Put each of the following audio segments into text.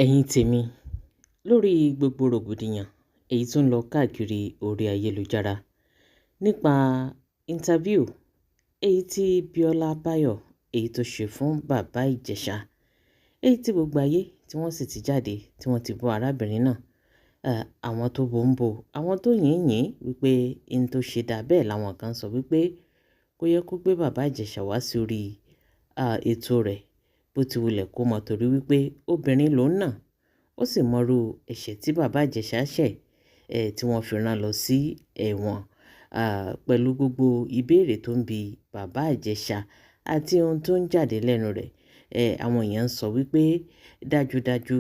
Ẹ̀yin tèmi, lórí gbogbo rògbòdìyàn èyí tó ń lọ káàkiri orí ayélujára nípa interview èyí tí Bíọ́lá Báyọ̀ èyí tó ṣe fún bàbá Ìjẹ̀ṣà, èyí tí gbogbo ayé tí wọ́n sì ti jáde tí wọ́n ti bú arábìnrin náà, àwọn tó bò ń bò, àwọn tó yìn wípé in tó ṣe dà bẹ́ẹ̀ làwọn kan sọ wípé kò yẹ kó gbé bàbá Ìjẹ̀ṣà wá sí orí ètò rẹ̀ bó ti wulẹ̀ kó mọ̀ torí wípé obìnrin lòun náà, ó sì mọrú ẹ̀ṣẹ̀ tí bàbá Ìjẹ̀ṣà ṣẹ̀ tí wọ́n fi rán lọ sí ẹ̀wọ̀n pẹ̀lú gbogbo ìbéèrè tó ń bi bàbá Ìjẹ̀ṣà àti ohun tó ń jáde lẹ́nu rẹ̀. Àwọn èèyàn ń sọ wípé dájúdájú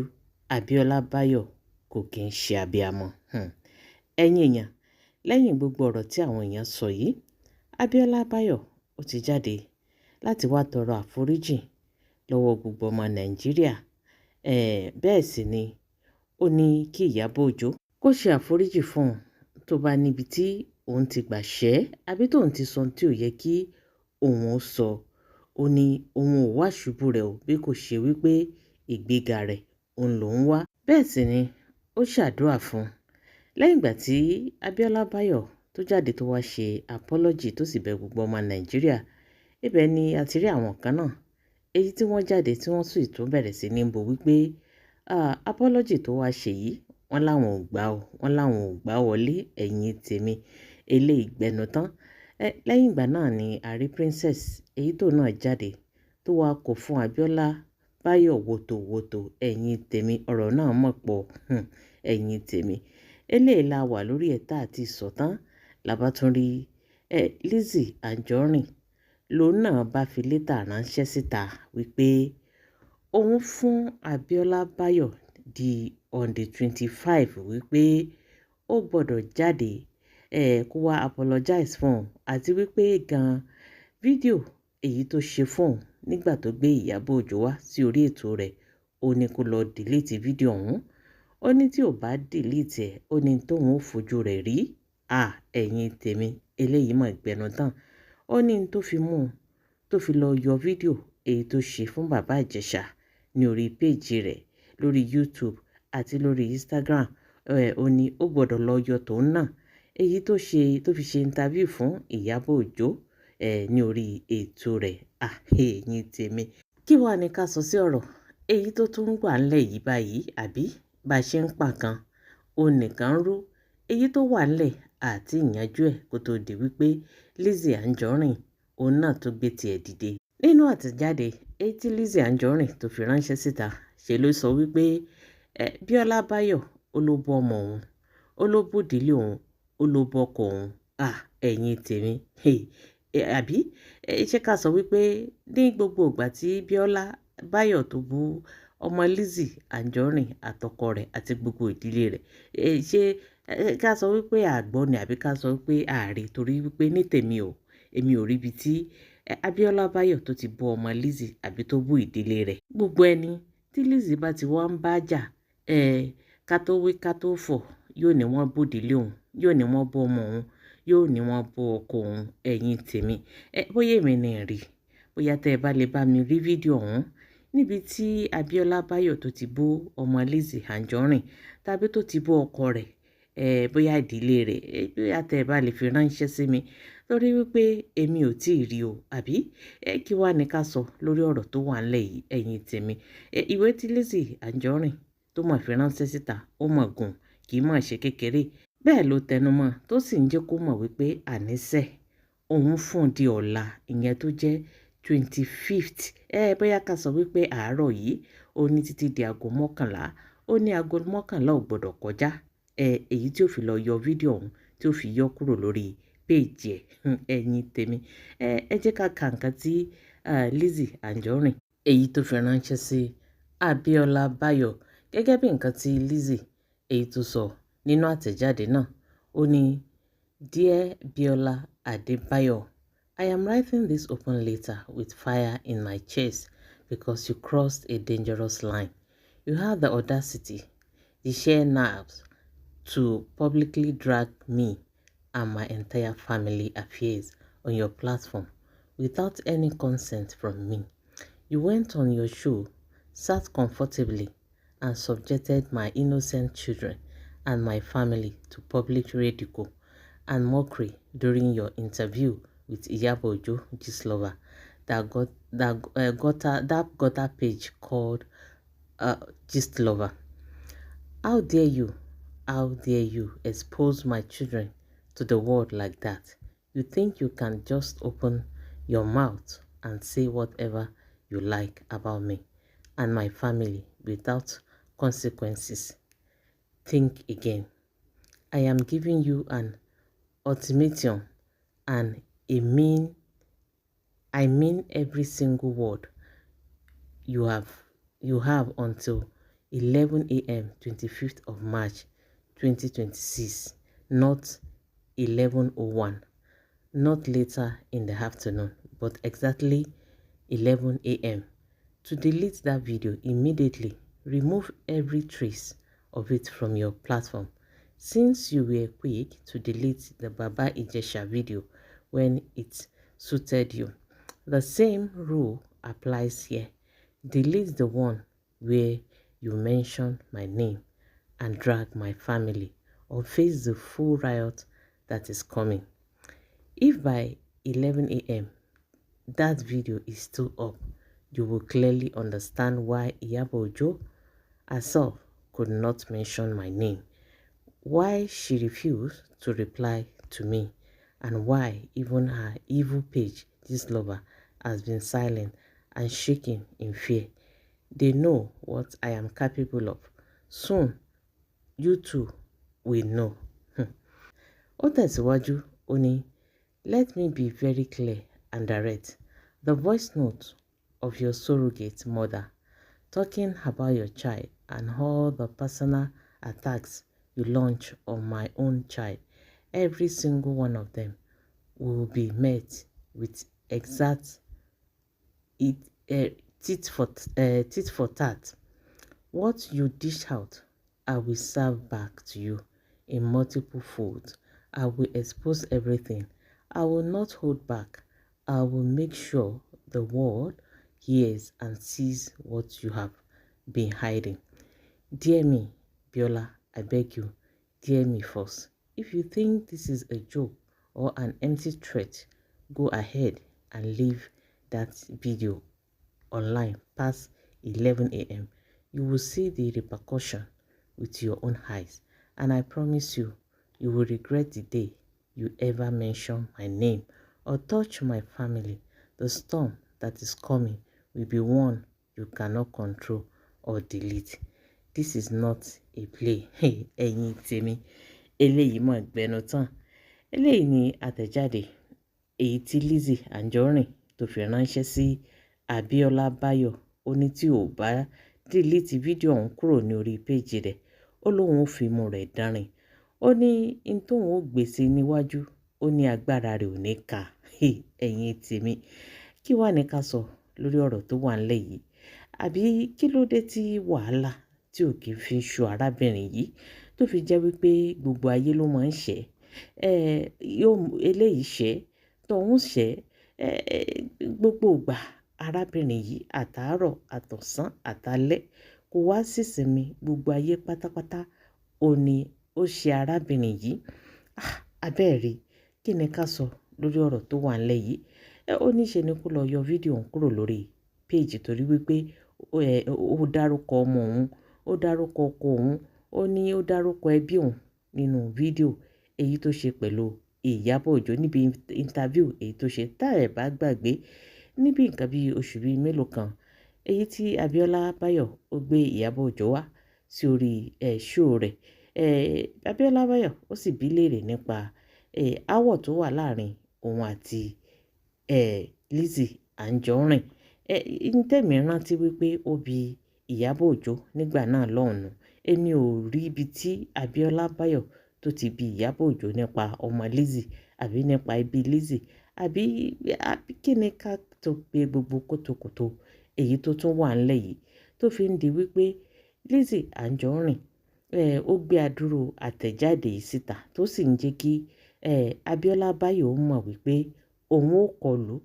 Abíọ́lá Báyọ̀ kò kí ń ṣe abiyamọ. Ẹ̀yin èèyàn, lẹ́yìn gbogbo ọ̀rọ̀ tí àwọn èèyàn sọ yìí, Abíọ́lá Báyọ̀ ó ti jáde láti wá tọrọ àforíjì lọ́wọ́ gbogbo ọmọ Nàìjíríà. Bẹ́ẹ̀ sì ni ó ní kí Ìyábọ̀ Òjó kó ṣe àforíjì fún òun tó bá níbi tí òun ti gbà ṣẹ́ àbí tóun ti sọ tí ò yẹ kí òun ó sọ. Ó ní òun ò wá ṣubú rẹ̀ o bí kò ṣe wípé ìgbéga rẹ̀ òun lòún wá. Bẹ́ẹ̀ sì ni ó ṣàdúrà fún un. Lẹ́yìn ìgbà tí Abíọ́lá Báyọ̀ tó jáde tó wá ṣe apology tó sì bẹ gbogbo ọmọ Nàìjíríà, ibẹ̀ ni a ti rí àwọn kan náà èyí tí wọ́n jáde tí wọ́n sì tún bẹ̀rẹ̀ sí ní bò wípé apology tó wá ṣe yìí wọ́n láwọn ò gbà o, wọ́n láwọn ò gbà wọlé. Ẹ̀yin tèmi, eléyìí gbẹnu tán. Lẹ́yìn ìgbà náà ni a rí Princess èyí tó náà jáde tó wá kò fún Abíọ́lá Báyọ̀ wòtòwòtò. Ẹ̀yin tèmi, ọ̀rọ̀ náà mọ̀ pọ̀. Ẹ̀yin tèmi, eléyìí la wà lórí ẹ̀ta àti ìsọ̀tán làbá tún rí Lizzy Anjorin lòun náà bá fi lẹ́tà ránṣẹ́ síta wípé òun fún Abíọ́lá Báyọ̀ di on the 25 wípé ó gbọ́dọ̀ jáde kó wá apologize fún òun àti wípé gan fídíò èyí tó ṣe fún òun nígbà tó gbé Ìyábọ̀ Òjó wá sí orí ètò rẹ̀, ó ní kó lọ delete fídíò ọ̀hún. Ó ní tí ò bá delete ẹ̀, ó ní tóun ó fojú rẹ̀ rí. Ẹ̀yin tèmi, eléyìí mọ̀ gbẹnu tán. Ó ní tó fi mú un tó fi lọ yọ fídíò èyí tó ṣe fún bàbá Ìjẹ̀ṣà ní orí péèjì rẹ̀ lórí YouTube àti lórí Instagram. Ó ní ó gbọ́dọ̀ lọ yọ tòun náà èyí tó fi ṣe interview fún Ìyábọ̀ Òjó ní orí ètò rẹ̀. Ẹ̀yin tèmi, kí wàá ní ká sọ sí ọ̀rọ̀ èyí tó tún wà ńlẹ̀ yìí báyìí, àbí bá ṣe ń pa kan ó nìkan ń rú èyí tó wà ńlẹ̀ àti ìyànjú ẹ̀ kó tó di wípé Lizzy Anjorin òun náà tó gbé tiẹ̀ dìde. Nínú àtẹ̀jáde èyí tí Lizzy Anjorin tó fi ránṣẹ́ síta ṣe ló sọ wípé Bíọ́lá Báyọ̀ ó ló bọ́ ọmọ òun, ó ló bú ìdílé òun, ó ló bọ́kọ òun. Ẹ̀yin tèmi, àbí ṣé ká sọ wípé ní gbogbo ìgbà tí Bíọ́lá Báyọ̀ tó bú ọmọ Lizzy Anjorin àtọkọ rẹ̀ àti gbogbo ìdílé rẹ̀, ṣé ká sọ wípé àgbọ́ ni àbí ká sọ wípé ààrẹ torí wípé ní tèmi o, èmi ò rí ibi tí Abíọ́lá Báyọ̀ tó ti bú ọmọ Lizzy àbí tó bú ìdílé rẹ̀. Gbogbo ẹni tí Lizzy bá ti wá ń bá jà, ká tó wí ká tó fọ̀ yóò ní wọ́n bú ìdílé òun, yóò ní wọ́n bú ọmọ òun, yóò ní wọ́n bú ọkọ òun. Ẹ̀yin tèmi, bóyá èmi ni rí, bóyá tẹ́ ẹ bá lè bá mi rí fídíò ọ̀hún níbi tí Abíọ́lá Báyọ̀ tó ti bú ọmọ Lizzy Anjorin tàbí tó ti bú ọkọ rẹ̀, bóyá ìdílé rẹ̀, bóyá tẹ́ ẹ bá lè fi ránṣẹ́ sí mi torí wípé èmi ò tí ì rí o, àbí kí wàá ní ká sọ lórí ọ̀rọ̀ tó wà ńlẹ̀ yìí. Ẹ̀yin tèmi, ìwé tí Lizzy Anjorin tó mọ̀ fi ránṣẹ́ síta ó mọ̀ gùn, kì í mọ̀ ṣe kékeré. Bẹ́ẹ̀ ló tẹnumọ́ tó sì ń jẹ́ kó mọ̀ wípé àníṣe òun fún di ọ̀la ìyẹn tó jẹ́ 25th. Bóyá ká sọ wípé àárọ̀ yìí ó ní títí di aago 11, ó ní aago 11 ò gbọ́dọ̀ kọjá èyí tí ó fi lọ yọ fídíò ọ̀hún tí ó fi yọ kúrò lórí péèjì ẹ̀. Ẹ̀yin tèmi, ẹ jẹ́ ká ka nǹkan tí Lizzy Anjorin èyí tó fi ránṣẹ́ sí Abíọ́lá Báyọ̀ gẹ́gẹ́ bí nǹkan tí Lizzy èyí tó sọ nínú àtẹ̀jáde náà. Ó ní, Dear Bíọ́lá Adébáyọ̀, I am writing this open letter with fire in my chest because you crossed a dangerous line. You have the audacity, the sheer nerves to publicly drag me and my entire family affairs on your platform without any consent from me. You went on your show, sat comfortably, and subjected my innocent children and my family to public ridicule and mockery during your interview with Iyabo Ojo Gistlover that got a page called Gistlover. How dare you? How dare you expose my children to the world like that? You think you can just open your mouth and say whatever you like about me and my family without consequences? Think again. I am giving you an ultimatum and I mean every single word. You have until 11 a.m. 25th of March 2026, not 11:01, not later in the afternoon, but exactly 11 a.m. to delete that video immediately. Remove every trace of it from your platform. Since you were quick to delete the Baba Ijesha video when it suited you, the same rule applies here. Delete the one where you mention my name and drag my family or face the full riot that is coming. If by 11 a.m. that video is still up, you will clearly understand why Iyabo Ojo herself could not mention my name, why she refused to reply to me, and why even her evil page, Gistlover, has been silent and shaking in fear. They know what I am capable of. Soon, you too will know. Ó tẹ̀síwájú, ó ní, let me be very clear and direct. The voice note of your surrogate mother talking about your child and all the personal attacks you launch on my own child, every single one of them will be met with exact tit for tat. What you dish out, I will serve back to you in multiple folds. I will expose everything. I will not hold back. I will make sure the world hears and sees what you have been hiding. Dear me, Biola, I beg you, dear me first. If you think this is a joke or an empty threat, go ahead and leave that video online past 11 a.m. You will see the repercussion with your own eyes, and I promise you, you will regret the day you ever mention my name or touch my family. The storm that is coming will be one you cannot control or delete. This is not a play. Ẹ̀yin tèmi, eléyìí mọ̀ gbẹnu tán. Eléyìí ni àtẹ̀jáde èyí tí Lizzy Anjorin tó fi ránṣẹ́ sí Abíọ́lá Báyọ̀. Ó ní tí ò bá dìlítì fídíò ọ̀hún kúrò ní orí péjì rẹ̀, ó lóun ó fi imú rẹ̀ dánrin. Ó ní in tóun ó gbèsè níwájú, ó ní agbára rẹ̀ ò ní ká. Ẹ̀yin tèmi, kí wàá ní ká sọ lórí ọ̀rọ̀ tó wà ńlẹ̀ yìí? Àbí kí ló dé tí wàhálà tí ò kì í fi ṣu arábìnrin yìí tó fi jẹ́ wípé gbogbo ayé ló máa ń ṣẹ̀? Eléyìí ṣẹ̀, tọ̀hún ṣẹ̀, gbogbo ìgbà arábìnrin yìí àtàárọ̀ àtọ̀sán àtalẹ́ kò wá sísinmi, gbogbo ayé pátápátá ó ní ó ṣe arábìnrin yìí. Abẹ́ẹ̀rí, kí ni ká sọ lórí ọ̀rọ̀ tó wà ńlẹ̀ yìí? Ó ní ṣe ni kó lọ yọ fídíò ọ̀hún kúrò lórí péjì torí wípé ó dárúkọ ọmọ òun, ó dárúkọ ọkọ òun, ó ní ó dárúkọ ẹbí òun nínú fídíò èyí tó ṣe pẹ̀lú Ìyábọ̀ Òjó níbi interview èyí tó ṣe. Tá ẹ̀ bá gbàgbé, níbi nǹkan bí oṣù bíi mélòó kan, èyí tí Abíọ́lá Báyọ̀ ó gbé Ìyábọ̀ Òjó wá sí orí show rẹ̀. Abíọ́lá Báyọ̀ ó sì bi léèrè nípa aáwọ̀ tó wà láàrin òun àti Lizzy Anjorin. Tèmi rántí wípé ó bi Ìyábọ̀ Òjó nígbà náà lọ́hùn-ún. Èmi ò rí ibi tí Abíọ́lá Báyọ̀ tó ti bi Ìyábọ̀ Òjó nípa ọmọ Lizzy àbí nípa ẹbí Lizzy àbí kí ni ká tó pe gbogbo kòtòkòtò èyí tó tún wà ńlẹ̀ yìí tó fi ń di wípé Lizzy Anjorin ó gbé adúrú àtẹ̀jáde yìí síta tó sì ń jẹ́ kí Abíọ́lá Báyọ̀ ó mọ̀ wípé òun ó kọlù,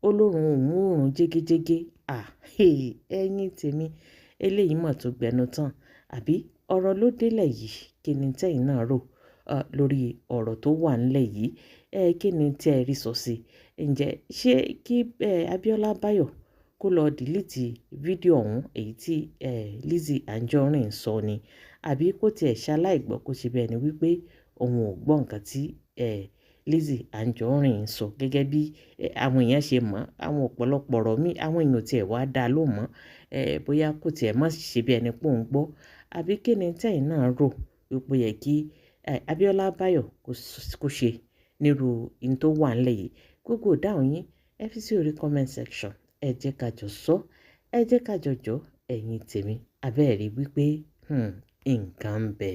Ọlọ́run òun ó run jégéjégé. Ẹ̀yin tèmi, eléyìí mọ̀ tó gbẹnu tán. àbí ọ̀rọ̀ ló délẹ̀ yìí, kí ni tẹ̀yin náà rò lórí ọ̀rọ̀ tó wà ńlẹ̀ yìí? Kí ni tí ẹ rí sọ sí? Ǹjẹ́ ṣé kí Abíọ́lá Báyọ̀ kó lọ dìlítì fídíò ọ̀hún èyí tí Lizzy Anjorin sọ ni? Àbí kó tiẹ̀ ṣaláìgbọ́ kó ṣe bí ẹni wípé òun ò gbọ́ nǹkan tí Lizzy Anjorin sọ gẹ́gẹ́ bí àwọn èèyàn ṣe mọ̀, àwọn ọ̀pọ̀lọpọ̀ ọ̀rọ̀ míì àwọn èèyàn ò tiẹ̀ wá dá lóhùn mọ́, bóyá kò tiẹ̀ má ṣe bí ẹni pé òun gbọ́. Àbí kí ni tẹ̀yin náà rò wípé ó yẹ kí Abíọ́lá Báyọ̀ kó ṣe nírú ohun tó wà ńlẹ̀ yìí? Gbogbo ìdáhùn yín ẹ fi sí orí comment section. Ẹ jẹ́ ká jọ sọ, ẹ jẹ́ ká jọ jọ́ ẹ̀yin tèmi. Abẹ́ ẹ̀ rí wípé nǹkan ń bẹ.